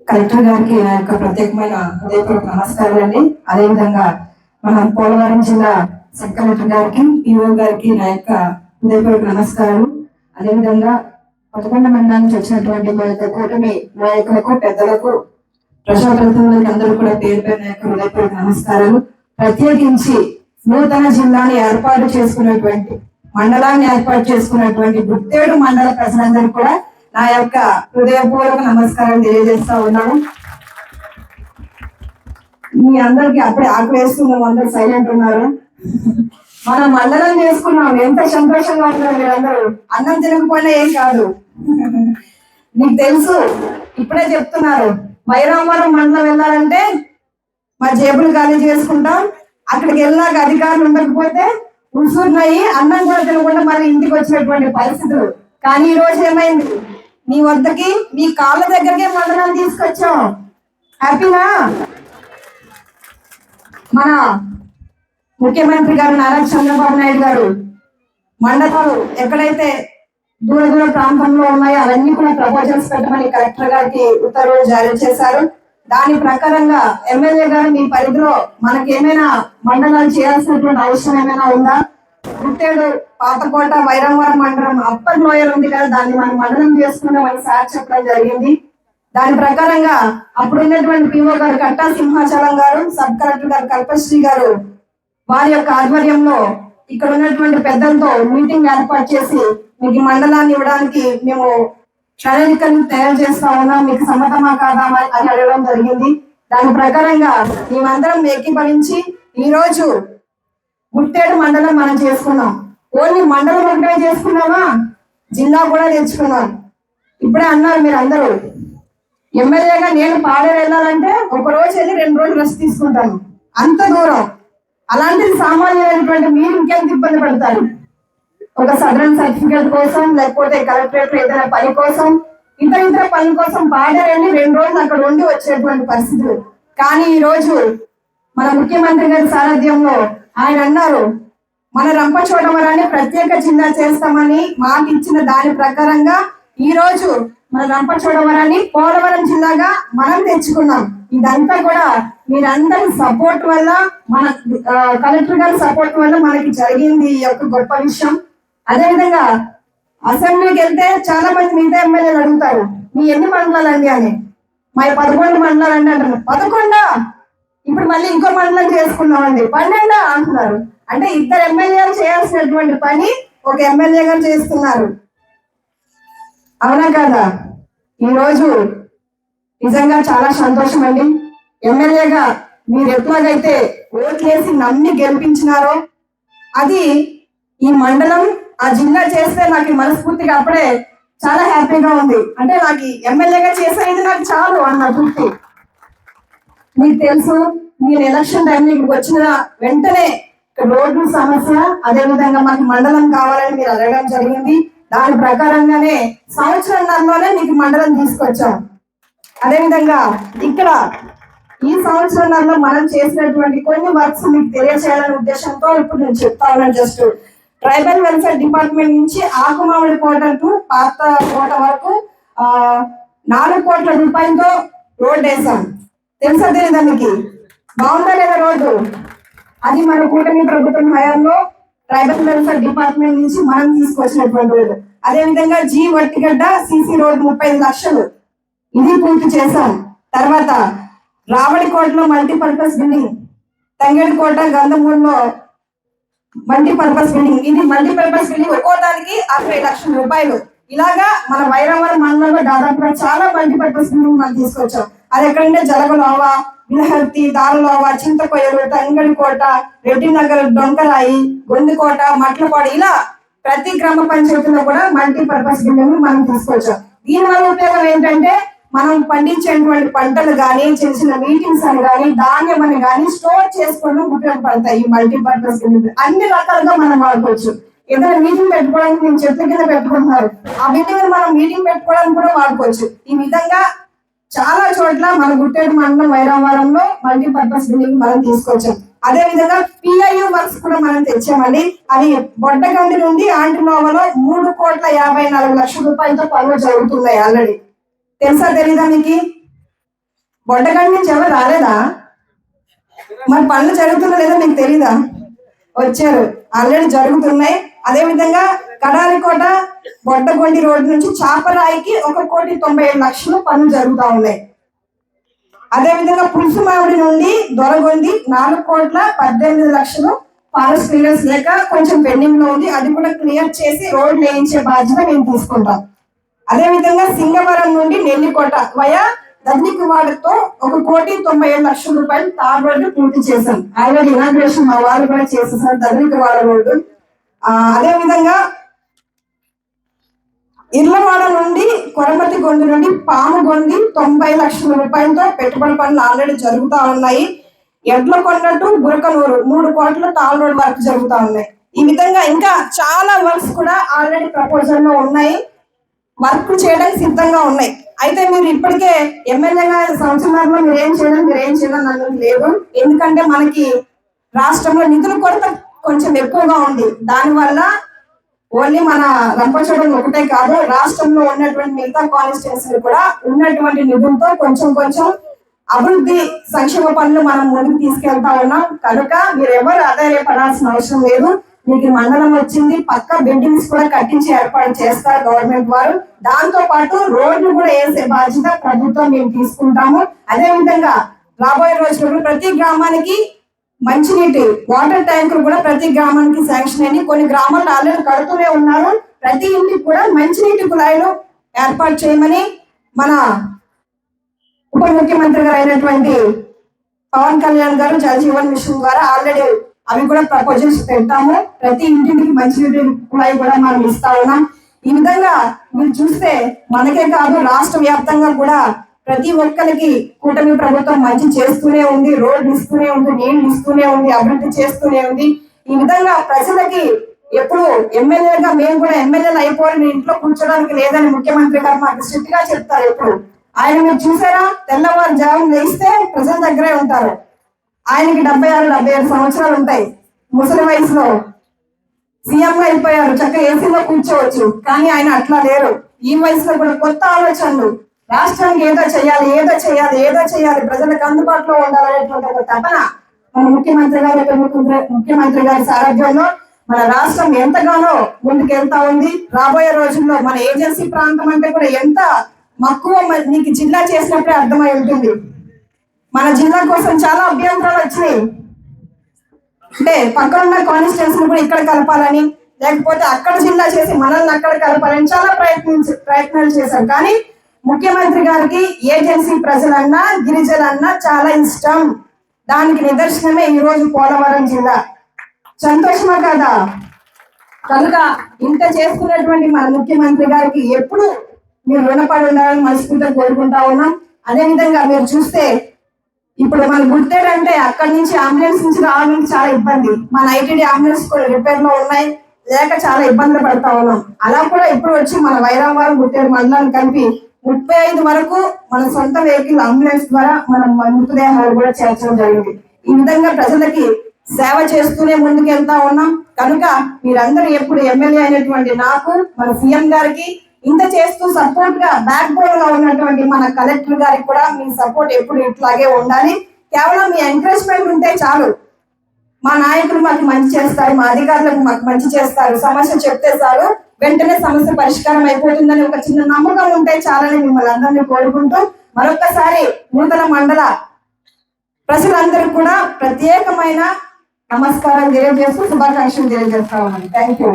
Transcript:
Collector గారికి నా యొక్క ప్రత్యేకమైన హృదయపూర్వక నమస్కారాలు అండి. అదేవిధంగా మన పోలవరం జిల్లా సబ్ కలెక్టర్ గారికి, ఈఓ గారికి నా యొక్క హృదయపూర్వక నమస్కారాలు. అదేవిధంగా 11 మండలం నుంచి వచ్చినటువంటి మా యొక్క కూటమి నాయకులకు, పెద్దలకు, ప్రజాప్రతినిధులకు అందరూ కూడా పేరు పేరు నా యొక్క హృదయపూర్వక నమస్కారాలు. ప్రత్యేకించి నూతన జిల్లాని ఏర్పాటు చేసుకున్నటువంటి మండలాన్ని ఏర్పాటు చేసుకున్నటువంటి గుత్తేడు మండల ప్రజలందరూ కూడా నా యొక్క హృదయపూర్వక నమస్కారం తెలియజేస్తా ఉన్నాను. మీ అందరికి అప్పుడే ఆకలి వేస్తున్నాం, అందరు సైలెంట్ ఉన్నారు. మనం మండలం చేసుకున్నాం, ఎంత సంతోషంగా ఉన్నారు మీరందరూ. అన్నం తినకపోయినా ఏం కాదు. మీకు తెలుసు, ఇప్పుడే చెప్తున్నారు, వైరామవరం మండలం వెళ్ళాలంటే మా జేబులు ఖాళీ చేసుకుంటాం. అక్కడికి వెళ్ళినాక అధికారులు ఉండకపోతే ఉసురునయ్యి అన్నం కూడా తినకుండా మళ్ళీ ఇంటికి వచ్చినటువంటి పరిస్థితులు. కానీ ఈ రోజు ఏమైంది, మీ వద్దకి మీ కాళ్ళ దగ్గరకే మండలాన్ని తీసుకొచ్చాం. హ్యాపీనా? మన ముఖ్యమంత్రి గారు నారా చంద్రబాబు నాయుడు గారు మండలాలు ఎక్కడైతే దూర దూర ప్రాంతంలో ఉన్నాయో అవన్నీ కూడా ప్రపోజల్స్ పెట్టమని కలెక్టర్ గారికి ఉత్తర్వులు జారీ చేశారు. దాని ప్రకారంగా ఎమ్మెల్యే గారు మీ పరిధిలో మనకి ఏమైనా మండలాలు చేయాల్సినటువంటి అవసరం ఏమైనా ఉందా? గుట్టేడు, పాతకోట, వైరామవరం మండలం అప్పర్ లోయర్ ఉంది కదా, దాన్ని మనం మండలం చేసుకున్నామని సార్ చెప్పడం జరిగింది. దాని ప్రకారంగా అప్పుడు ఉన్నటువంటి పిఓ గారు కట్టా సింహాచలం గారు, సబ్ కలెక్టర్ గారు కల్పశ్రీ గారు వారి యొక్క ఆధ్వర్యంలో ఇక్కడ ఉన్నటువంటి పెద్దలతో మీటింగ్ ఏర్పాటు చేసి మీకు మండలాన్ని ఇవ్వడానికి మేము ప్రణాళికను తయారు చేస్తా ఉన్నాం, మీకు సమ్మతమా కాదా అని అడగడం జరిగింది. దాని ప్రకారంగా మేమందరం ఏకీభవించి ఈ రోజు గుట్టేడు మండలం మనం చేసుకున్నాం. ఓన్లీ మండలం ఒకటే చేసుకున్నామా, జిల్లా కూడా తెచ్చుకున్నాం. ఇప్పుడే అన్నారు మీరు అందరూ, ఎమ్మెల్యేగా నేను పాడేరు వెళ్ళాలంటే ఒక రోజు వెళ్ళి 2 రోజులు రెస్ట్ తీసుకుంటాను, అంత దూరం. అలాంటిది సామాన్యమైనటువంటి మీరు ఇంకెంత ఇబ్బంది పడతారు? ఒక సదరన్ సర్టిఫికేట్ కోసం, లేకపోతే కలెక్టరేట్ ఏదైనా పని కోసం, ఇతర పని కోసం పాడేరండి 2 రోజులు అక్కడ ఉండి వచ్చేటువంటి పరిస్థితులు. కానీ ఈ రోజు మన ముఖ్యమంత్రి గారి సారథ్యంలో ఆయన అన్నారు, మన రంపచోడవరాన్ని ప్రత్యేక జిల్లా చేస్తామని మాట ఇచ్చిన దాని ప్రకారంగా ఈ రోజు మన రంపచోడవరాన్ని పోలవరం జిల్లాగా మనం తెచ్చుకున్నాం. ఇదంతా కూడా మీరందరి సపోర్ట్ వల్ల, మన కలెక్టర్ గారి సపోర్ట్ వల్ల మనకి జరిగింది ఈ యొక్క గొప్ప విషయం. అదేవిధంగా అసెంబ్లీకి వెళ్తే చాలా మంది మిగతా ఎమ్మెల్యేలు అడుగుతారు, మీ ఎన్ని మండలాలండి అని. మా 11 మండలాలండి అంటున్నారు. 11? ఇప్పుడు మళ్ళీ ఇంకో మండలం చేసుకున్నామండి, 12 అంటున్నారు. అంటే 2 ఎమ్మెల్యేలు చేయాల్సినటువంటి పని ఒక ఎమ్మెల్యే గారు చేస్తున్నారు. అవునా కాదా? ఈరోజు నిజంగా చాలా సంతోషం అండి. ఎమ్మెల్యేగా మీరు ఎట్లాగైతే ఓట్లేసి నమ్మి గెలిపించినారో అది ఈ మండలం, ఆ జిల్లా చేస్తే నాకు మనస్ఫూర్తిగా అప్పుడే చాలా హ్యాపీగా ఉంది. అంటే నాకు ఎమ్మెల్యేగా చేసేది నాకు చాలు అన్న తృప్తి. మీకు తెలుసు, నేను ఎలక్షన్ టైంలో ఇక్కడికి వచ్చిన వెంటనే రోడ్డు సమస్య, అదేవిధంగా మాకు మండలం కావాలని మీరు అడగడం జరిగింది. దాని ప్రకారంగానే సంవత్సరంలోనే మీకు మండలం తీసుకొచ్చాం. అదేవిధంగా ఇక్కడ ఈ సంవత్సరంలో మనం చేసినటువంటి కొన్ని వర్క్స్ మీకు తెలియజేయాలనే ఉద్దేశంతో ఇప్పుడు నేను చెప్తా ఉన్నాను. జస్ట్ ట్రైబల్ వెల్ఫేర్ డిపార్ట్మెంట్ నుంచి ఆకుమామిడి కోట టు పాత కోట వరకు 4 కోట్ల రూపాయలతో రోడ్డు వేసాం. తెలుసా తెలీదా మీకు? బాగుందా లేదా రోడ్డు? అది మన కూటమి ప్రభుత్వం హయాంలో ట్రైబల్ వెల్ఫేర్ డిపార్ట్మెంట్ నుంచి మనం తీసుకొచ్చినటువంటి రోడ్డు. అదేవిధంగా జీ వట్టిగడ్డ సిసి రోడ్ 35 లక్షలు, ఇది పూర్తి చేశాం. తర్వాత రావడికోటలో మల్టీపర్పస్ బిల్డింగ్, తంగేడుకోట గంధమూరులో మల్టీపర్పస్ బిల్డింగ్, ఇది మల్టీపర్పస్ బిల్డింగ్ ఒక్కోదానికి 60 లక్షల రూపాయలు. ఇలాగా మన వైరామవరం మండలంలో దాదాపుగా చాలా మల్టీపర్పస్ బిల్డింగ్ మనం తీసుకొచ్చాం. అది ఎక్కడంటే జలగలోవా, విలహర్తి, దారులోవా, చింతకొయ్యలు, తంగడికోట, రెడ్డినగర్, డొంకరాయి, గొందికోట, మట్లపాడు, ఇలా ప్రతి గ్రామ పంచాయతీలో కూడా మల్టీపర్పస్ బిల్డింగ్ మనం తీసుకొచ్చాం. దీని వల్ల ఉపయోగం ఏంటంటే మనం పండించేటువంటి పంటలు కానీ, చిన్న చిన్న మీటింగ్స్ అని కానీ, ధాన్యం అని కానీ స్టోర్ చేసుకోవడం ఉపయోగపడతాయి. ఈ మల్టీపర్పస్ బిల్డింగ్ అన్ని రకాలుగా మనం వాడుకోవచ్చు. ఏదైనా మీటింగ్ పెట్టుకోవడానికి నేను చెట్ల కింద పెట్టుకుంటున్నారు, ఆ బిల్డింగ్ మనం మీటింగ్ పెట్టుకోవడానికి కూడా వాడుకోవచ్చు. ఈ విధంగా చాలా చోట్ల మన గుట్టేడు మండలం వైరామవరంలో మల్టీపర్పస్ బిల్డింగ్ మనం తీసుకొచ్చాం. అదే విధంగా పిఐయు వర్క్స్ కూడా మనం తెచ్చామండి. అది బొడ్డగండి నుండి ఆంటినోవలో 3,54,00,000 రూపాయలతో పనులు జరుగుతున్నాయి ఆల్రెడీ. తెలుసా తెలీదా మీకు? బొడ్డగండి నుంచి ఎవరు రాలేదా? మరి పనులు జరుగుతున్నా లేదా మీకు తెలీదా? వచ్చారు, ఆల్రెడీ జరుగుతున్నాయి. అదే విధంగా కడారికోట బొడ్డగొండి రోడ్డు నుంచి చాపరాయికి 1,90,00,000 పనులు జరుగుతూ ఉన్నాయి. అదే విధంగా పులుసుమావిడి నుండి దొరగొంది 4,18,00,000 ఫారెస్ట్ క్లియరెన్స్ లేక కొంచెం పెండింగ్ లో ఉంది. అది కూడా క్లియర్ చేసి రోడ్ వేయించే బాధ్యత మేము తీసుకుంటాం. అదే విధంగా సింగవరం నుండి నెల్లికోట వయా దద్నికువాడతో 1,97,00,000 తార్ రోడ్డు పూర్తి చేశాం. ఆల్రెడీ ఇనాగ్రేషన్ మా వాళ్ళు కూడా చేసేసారు దద్నికువాడ రోడ్డు. అదే విధంగా ఇర్లవాడ నుండి కొరమతి గొంతు నుండి పాముగొంది 90,00,000 పెట్టుబడి పనులు ఆల్రెడీ జరుగుతూ ఉన్నాయి. ఎడ్లకొండ టు గురకనూరు 3 కోట్ల తాల్ రోడ్ వర్క్ జరుగుతూ ఉన్నాయి. ఈ విధంగా ఇంకా చాలా వర్క్స్ కూడా ఆల్రెడీ ప్రపోజల్ లో ఉన్నాయి, వర్క్ చేయడానికి సిద్ధంగా ఉన్నాయి. అయితే మీరు ఇప్పటికే ఎమ్మెల్యేగా సంవత్సరంలో మీరు ఏం చేయడం అన్నది లేదు. ఎందుకంటే మనకి రాష్ట్రంలో నిధుల కొరత కొంచెం ఎక్కువగా ఉంది. దానివల్ల ఓన్లీ మన రంపచోడవరం ఒకటే కాదు, రాష్ట్రంలో ఉన్నటువంటి మిగతా కాన్స్టిట్యున్సీలు కూడా ఉన్నటువంటి నిధులతో కొంచెం అభివృద్ధి సంక్షేమ పనులు మనం ముందుకు తీసుకెళ్తా ఉన్నాం. కనుక మీరు ఎవరు ఆధారపడాల్సిన అవసరం లేదు. మీకు మండలం వచ్చింది, పక్క బిల్డింగ్స్ కూడా కట్టించి ఏర్పాటు చేస్తారు గవర్నమెంట్ వారు. దాంతో పాటు రోడ్లు కూడా వేసే బాధ్యత ప్రభుత్వం మేము తీసుకుంటాము. అదే విధంగా రాబోయే రోజుల్లో ప్రతి గ్రామానికి మంచినీటి వాటర్ ట్యాంకులు కూడా ప్రతి గ్రామానికి శాంక్షన్ అయ్యి కొన్ని గ్రామాల్లో ఆల్రెడీ కడుతూనే ఉన్నారు. ప్రతి ఇంటికి కూడా మంచినీటి కుళాయిలు ఏర్పాటు చేయమని మన ఉప ముఖ్యమంత్రి గారు అయినటువంటి పవన్ కళ్యాణ్ గారు జల్ జీవన్ మిషన్ ద్వారా ఆల్రెడీ అవి కూడా ప్రపోజల్స్ పెట్టాము. ప్రతి ఇంటికి మంచినీటి కుళాయి కూడా మనం ఇస్తా ఉన్నాం. ఈ విధంగా మీరు చూస్తే మనకే కాదు రాష్ట్ర వ్యాప్తంగా కూడా ప్రతి ఒక్కరికి కూటమి ప్రభుత్వం మంచి చేస్తూనే ఉంది, రోడ్లు ఇస్తూనే ఉంది, నీళ్లు ఇస్తూనే ఉంది, అభివృద్ధి చేస్తూనే ఉంది. ఈ విధంగా ప్రజలకి ఎప్పుడు ఎమ్మెల్యేగా మేము కూడా ఎమ్మెల్యేలు అయిపోయి ఇంట్లో కూర్చోడానికి లేదని ముఖ్యమంత్రి గారు మాకు స్ట్రిక్ట్ గా చెప్తారు. ఎప్పుడు ఆయన మీరు చూసారా, తెల్లవారుజామున లేస్తే ప్రజల దగ్గరే ఉంటారు. ఆయనకి 76-77 సంవత్సరాలు ఉంటాయి. ముసలి వయసులో సీఎం గా అయిపోయారు, చక్కగా ఏసీలో కూర్చోవచ్చు. కానీ ఆయన అట్లా లేరు. ఈ వయసులో కూడా కొత్త ఆలోచనలు, రాష్ట్రానికి ఏదో చేయాలి, ప్రజలకు అందుబాటులో ఉండాలనేటువంటి ఒక తపన మన ముఖ్యమంత్రి గారి సారథ్యంలో మన రాష్ట్రం ఎంతగానో ముందుకెళ్తా ఉంది. రాబోయే రోజుల్లో మన ఏజెన్సీ ప్రాంతం అంటే కూడా ఎంత మక్కువ మీకు జిల్లా చేసినప్పుడే అర్థమై ఉంటుంది. మన జిల్లా కోసం చాలా అభ్యంతరాలు వచ్చినాయి. అంటే పక్కన ఉన్న కాన్స్టిట్యున్సీ కూడా ఇక్కడ కలపాలని, లేకపోతే అక్కడ జిల్లా చేసి మనల్ని అక్కడ కలపాలని చాలా ప్రయత్నాలు చేశారు. కానీ ముఖ్యమంత్రి గారికి ఏజెన్సీ ప్రజలన్నా గిరిజనులన్నా చాలా ఇష్టం. దానికి నిదర్శనమే ఈ రోజు పోలవరం జిల్లా. సంతోషమా కాదా? కనుక ఇంత చేస్తున్నటువంటి మన ముఖ్యమంత్రి గారికి ఎప్పుడు మీరు రుణపడి ఉండాలని మనస్ఫూర్తిగా కోరుకుంటా ఉన్నాం. అదే విధంగా మీరు చూస్తే ఇప్పుడు మన గుర్తేడు అంటే అక్కడి నుంచి అంబులెన్స్ నుంచి రావడానికి చాలా ఇబ్బంది. మన ఐటీడీ అంబులెన్స్ కూడా రిపేర్ లో ఉన్నాయి, లేక చాలా ఇబ్బందులు పడతా ఉన్నాం. అలా కూడా ఇప్పుడు వచ్చి మన వైరావరం గుర్తేడు మండలాన్ని కలిపి 35 వరకు మన సొంత వెహికల్ అంబులెన్స్ ద్వారా మనం మృతదేహాలు కూడా చేర్చడం జరిగింది. ఈ విధంగా ప్రజలకి సేవ చేస్తూనే ముందుకు వెళ్తా ఉన్నాం. కనుక మీరందరూ ఎప్పుడు ఎమ్మెల్యే అయినటువంటి నాకు, మన సీఎం గారికి ఇంత చేస్తూ సపోర్ట్ గా బ్యాక్ బోన్ గా ఉన్నటువంటి మన కలెక్టర్ గారికి కూడా మీ సపోర్ట్ ఎప్పుడు ఇట్లాగే ఉండాలి. కేవలం మీ ఎంకరేజ్మెంట్ ఉంటే చాలు. మా నాయకులు మాకు మంచి చేస్తారు, మా అధికారులకు మాకు మంచి చేస్తారు, సమస్య చెప్తే చాలు వెంటనే సమస్య పరిష్కారం అయిపోతుందని ఒక చిన్న నమ్మకం ఉంటే చాలని మిమ్మల్ని అందరినీ కోరుకుంటూ మరొకసారి నూతన మండల ప్రజలందరూ కూడా ప్రత్యేకమైన నమస్కారం తెలియజేస్తూ శుభాకాంక్షలు తెలియజేస్తా ఉన్నాను. Thank you.